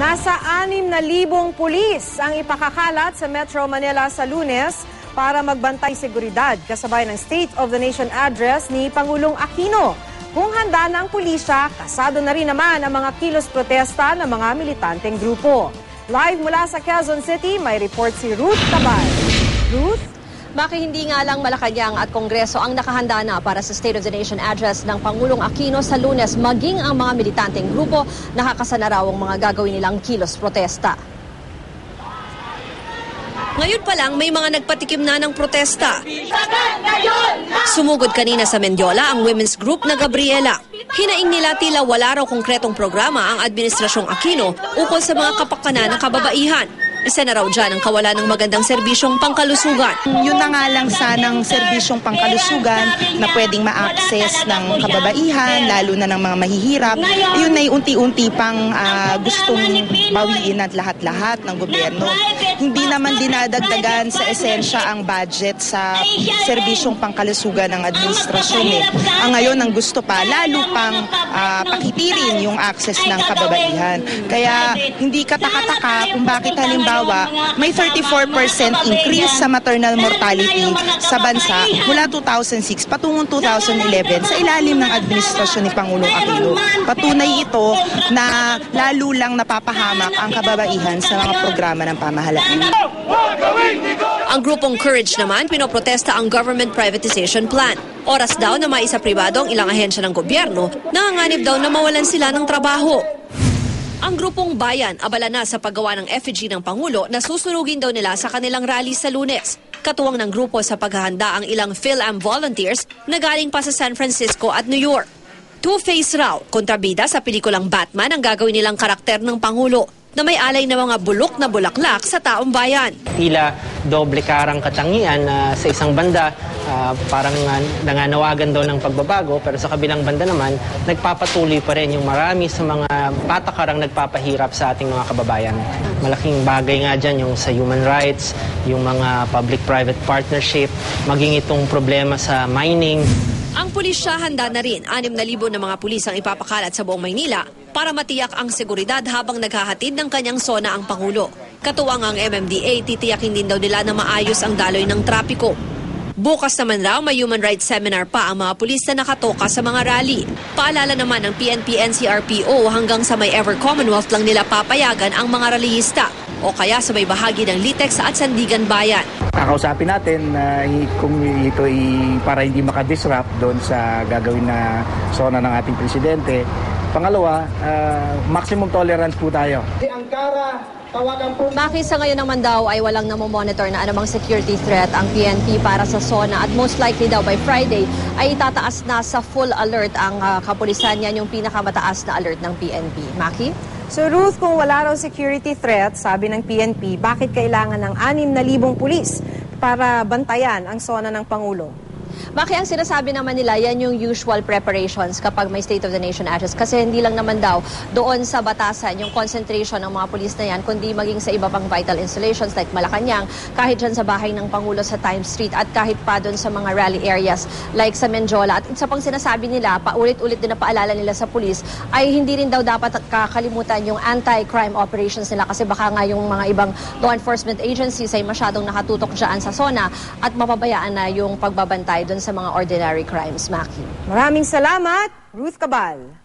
Nasa 6,000 pulis ang ipakakalat sa Metro Manila sa Lunes para magbantay seguridad kasabay ng State of the Nation address ni Pangulong Aquino. Kung handa na ang pulisya, kasado na rin naman ang mga kilos protesta ng mga militanteng grupo. Live mula sa Quezon City, may report si Ruth Cabal. Ruth? Bakit hindi nga lang Malacanang at Kongreso ang nakahanda na para sa State of the Nation address ng Pangulong Aquino sa Lunes, maging ang mga militanteng grupo nakakasana raw ang mga gagawin nilang kilos protesta. Ngayon pa lang may mga nagpatikim na ng protesta. Sumugod kanina sa Mendiola ang women's group na Gabriela. Hinaing nila tila wala raw konkretong programa ang Administrasyong Aquino ukol sa mga kapakanan ng kababaihan. Isa na raw dyan ang kawalan ng magandang serbisyong pangkalusugan. Yun na nga lang sanang serbisyong pangkalusugan na pwedeng ma-access ng kababaihan, lalo na ng mga mahihirap. Yun ay unti-unti pang gustong bawiin at lahat-lahat ng gobyerno. Hindi naman dinadagdagan sa esensya ang budget sa serbisyong pangkalusugan ng administrasyon. Ang ngayon ang gusto pa, lalo pang pakitirin yung access ng kababaihan. Kaya hindi katakataka kung bakit halimbawa may 34% increase sa maternal mortality sa bansa mula 2006 patungong 2011 sa ilalim ng administrasyon ni Pangulong Aquino. Patunay ito na lalo lang napapahamak ang kababaihan sa mga programa ng pamahalaan. Ang grupong Courage naman, pinoprotesta ang government privatization plan. Oras daw na maisa pribado ang ilang ahensya ng gobyerno, nanganganib daw na mawalan sila ng trabaho. Ang grupong Bayan abala na sa paggawa ng effigy ng Pangulo na susunugin daw nila sa kanilang rally sa Lunes. Katuwang ng grupo sa paghahanda ang ilang PhilAm volunteers na galing pa sa San Francisco at New York. Two-Face raw, kontrabida sa pelikulang Batman ang gagawin nilang karakter ng Pangulo na may alay na mga bulok na bulaklak sa taong bayan. Tila doble karang katangian na sa isang banda parang nanganawagan daw ng pagbabago, pero sa kabilang banda naman nagpapatuloy pa rin yung marami sa mga patakarang nagpapahirap sa ating mga kababayan. Malaking bagay nga dyan yung sa human rights, yung mga public-private partnership, maging itong problema sa mining. Ang pulisya handa na rin, 6,000 na mga pulis ang ipapakalat sa buong Maynila para matiyak ang seguridad habang naghahatid ng kanyang sona ang Pangulo. Katuwang ang MMDA, titiyakin din daw nila na maayos ang daloy ng trapiko. Bukas naman raw may human rights seminar pa ang mga pulis na nakatoka sa mga rally. Paalala naman ng PNP-NCRPO hanggang sa may Ever Commonwealth lang nila papayagan ang mga rallyista o kaya sa may bahagi ng Litex at Sandigan Bayan. Kakausapin natin kung ito para hindi makadisrupt doon sa gagawin na sona ng ating presidente. Pangalawa, maximum tolerance po tayo. Bakit sa ngayon naman daw ay walang namomonitor na anumang security threat ang PNP para sa SONA at most likely daw by Friday ay itataas na sa full alert ang kapulisan. Yan yung pinakamataas na alert ng PNP. Maki? So Ruth, kung wala raw security threat, sabi ng PNP, bakit kailangan ng 6,000 pulis para bantayan ang SONA ng Pangulo? Bakit ang sinasabi naman nila, yan yung usual preparations kapag may State of the Nation address. Kasi hindi lang naman daw doon sa batasan yung concentration ng mga pulis na yan, kundi maging sa iba pang vital installations like Malacanang, kahit dyan sa bahay ng Pangulo sa Times Street at kahit pa doon sa mga rally areas like sa Mendiola. At isa pang sinasabi nila, paulit-ulit din na paalala nila sa pulis, ay hindi rin daw dapat kakalimutan yung anti-crime operations nila kasi baka nga yung mga ibang law enforcement agencies ay masyadong nakatutok dyan sa SONA at mapabayaan na yung pagbabantay doon sa mga ordinary crimes, Maki. Maraming salamat, Ruth Cabal.